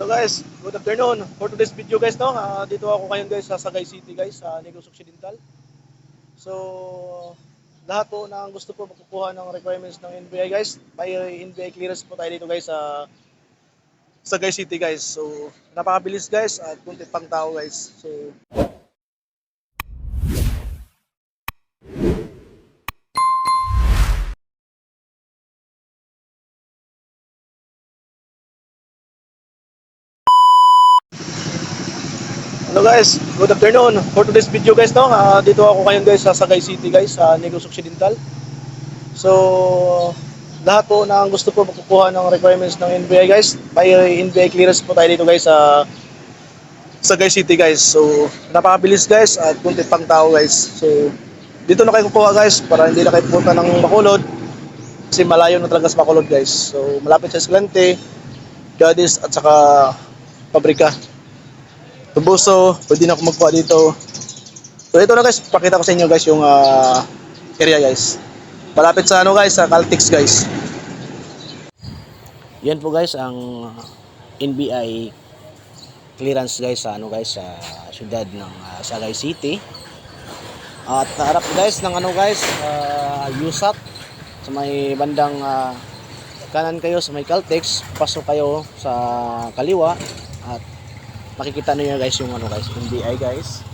Hello guys, good afternoon. For today's video guys, no, dito ako ngayon guys sa Sagay City guys, sa Negros Occidental. So, lahat po na gusto po makukuha ng requirements ng NBI guys, may NBI clearance po tayo dito guys sa Sagay City guys. So, napakabilis guys at kunti pang tao guys. So, hello guys, good afternoon. For today's video guys, no, dito ako ngayon guys sa Sagay City guys, sa Negros Occidental. So, lahat po na gusto po makukuha ng requirements ng NBI guys, may NBI clearance po tayo dito guys sa Sagay City guys. So, napakabilis guys at kunti pang tao guys. So, dito na kayo kukuha guys para hindi na kayo pupunta ng Bacolod kasi malayo na talaga sa Bacolod guys. So, malapit sa Escalante, Gadis at saka Pabrika. Tubuso, pwede na ako magkuha dito. So ito na guys, pakita ko sa inyo guys yung area guys. Malapit sa ano guys, sa Caltex guys. Yan po guys ang NBI clearance guys sa ano guys sa syudad ng Sagay City. At naharap guys ng ano guys, USAP sa may bandang kanan kayo sa may Caltex, pasok kayo sa kaliwa at makikita niyo guys yung ano guys, NBI guys.